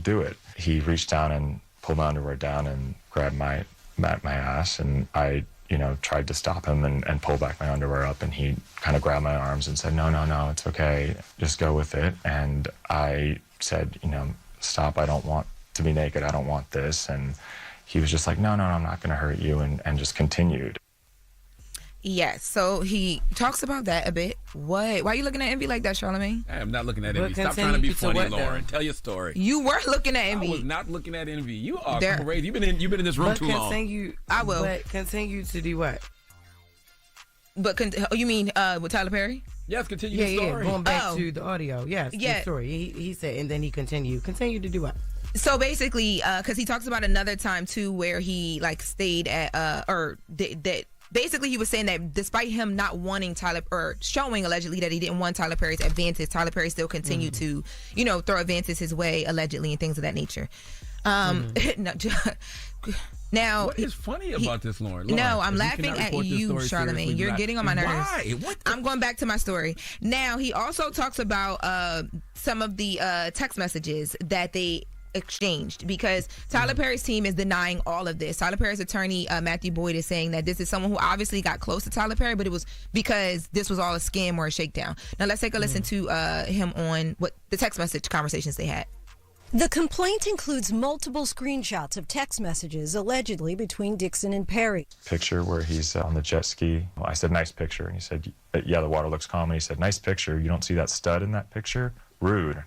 do it. He reached down and pulled my underwear down and grabbed my ass, and I, tried to stop him and pull back my underwear up, and he kind of grabbed my arms and said, no, it's okay, just go with it. And I said, stop, I don't want to be naked, I don't want this. And he was just like, no, I'm not going to hurt you, and just continued. Yes, so he talks about that a bit. What? Why are you looking at Envy like that, Charlamagne? I am not looking at Envy. Stop trying to be funny, Lauren. Tell your story. You were looking at Envy. I was not looking at Envy. You are crazy. You've been in this room too long. I will. But continue to do what? But you mean with Tyler Perry? Yes, continue the story. Going back to the audio. Yes, the story. He said, and then he continued. Continue to do what? So basically, because he talks about another time too where he stayed at that. Basically, he was saying that despite him not wanting Tyler, or showing allegedly that he didn't want Tyler Perry's advances, Tyler Perry still continued to, throw advances his way, allegedly, and things of that nature. Now, what is funny about this, Lauren? No, I'm laughing at you, Charlamagne. You're getting on my nerves. Why? I'm going back to my story. Now, he also talks about some of the text messages that they exchanged, because Tyler Perry's team is denying all of this. Tyler Perry's attorney, Matthew Boyd, is saying that this is someone who obviously got close to Tyler Perry, but it was because this was all a scam or a shakedown. Now, let's take a listen to him on what the text message conversations they had. The complaint includes multiple screenshots of text messages allegedly between Dixon and Perry. Picture where he's on the jet ski. Well, I said, nice picture. And he said, yeah, the water looks calm. And he said, nice picture. You don't see that stud in that picture? Rude.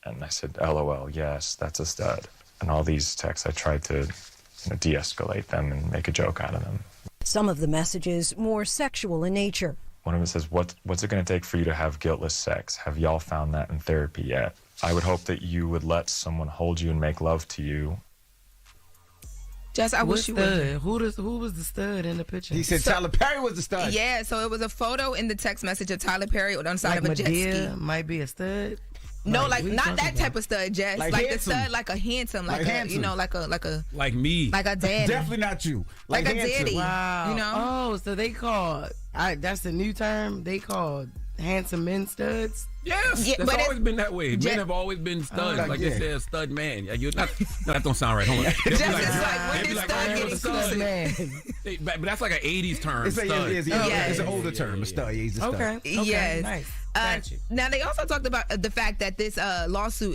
And I said, LOL, yes, that's a stud. And all these texts, I tried to de-escalate them and make a joke out of them. Some of the messages more sexual in nature. One of them says, what's it going to take for you to have guiltless sex? Have y'all found that in therapy yet? I would hope that you would let someone hold you and make love to you. Jess, I wish you would. Who was the stud in the picture? He said Tyler Perry was the stud. Yeah, so it was a photo in the text message of Tyler Perry on the side of a jet ski. Might be a stud. No, not that type of stud, Jess. Like the stud, like a handsome, like me, like a daddy. Definitely not you. Like a daddy. Wow. Oh, so they called. That's the new term. They called handsome men studs. Yes, it's always been that way. Men have always been studs. They say a stud man. No, that don't sound right. Hold on. When did stud get inclusive? But that's like an 80s term. It's an older term. A stud. He's a stud. Okay. Yes. Nice. Now, they also talked about the fact that this lawsuit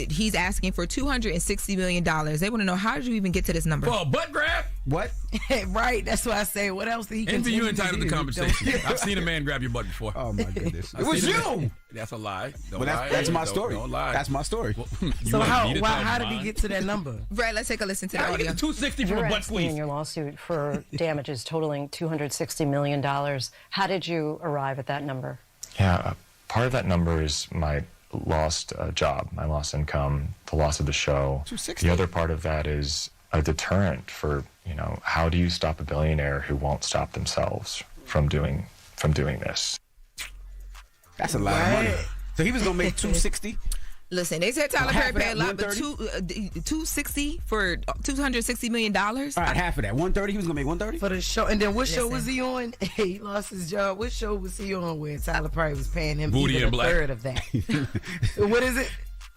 he's asking for $260 million. They want to know, how did you even get to this number? For a butt grab? What? Right, that's why I say, what else did he continue to do? You entitled to the conversation. I've seen a man grab your butt before. Oh, my goodness. It was you! That's a lie. That's my story. Don't lie. That's my story. So how did he get to that number? Right, let's take a listen to the audio. $260 from a butt squeeze. You're asking in your lawsuit for damages totaling $260 million. How did you arrive at that number? Yeah, part of that number is my lost job, my lost income, the loss of the show. 260. The other part of that is a deterrent for, how do you stop a billionaire who won't stop themselves from doing this? That's a lot of money. So he was going to make 260? Listen, they said Tyler Perry paid a lot, but $260 for $260 million. All right, half of that. 130. He was gonna make 130 for the show. And then what show was he on? He lost his job. What show was he on where Tyler Perry was paying him Booty even and a third of that? What is it?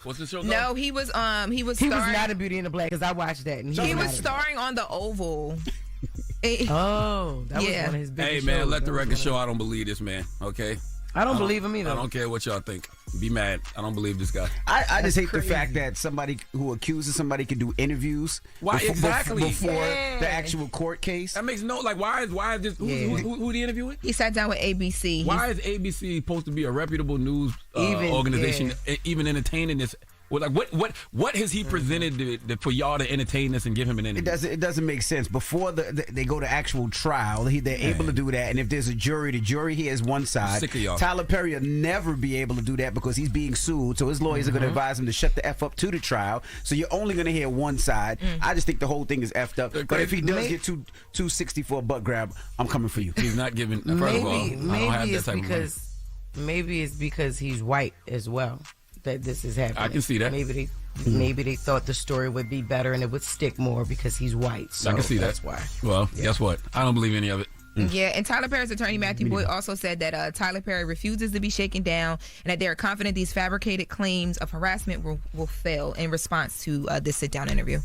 What's the show? No, he was starring, not in Beauty and the Black, because I watched that. And he was starring on The Oval. That was one of his biggest Hey man, shows. let the record show I don't believe this man. Okay. I don't believe him either. I don't care what y'all think. Be mad. I don't believe this guy. I just hate the fact that somebody who accuses somebody can do interviews before the actual court case. That makes why is this who the interviewing? He sat down with ABC. Why is ABC supposed to be a reputable news organization even entertaining this? What has he presented for y'all to entertain this and give him an interview? It doesn't make sense. Before they go to actual trial, they're able to do that. And if there's a jury, the jury hears one side. I'm sick of y'all. Tyler Perry will never be able to do that because he's being sued. So his lawyers are going to advise him to shut the F up to the trial. So you're only going to hear one side. I just think the whole thing is effed up. But if he does get 260 for a butt grab, I'm coming for you. He's not giving. Maybe it's because he's white as well that this is happening. I can see that. Maybe they thought the story would be better and it would stick more because he's white. So I can see that. That's why. Well, guess what? I don't believe any of it. Yeah, and Tyler Perry's attorney, Matthew Boyd, also said that Tyler Perry refuses to be shaken down and that they are confident these fabricated claims of harassment will fail in response to this sit-down interview.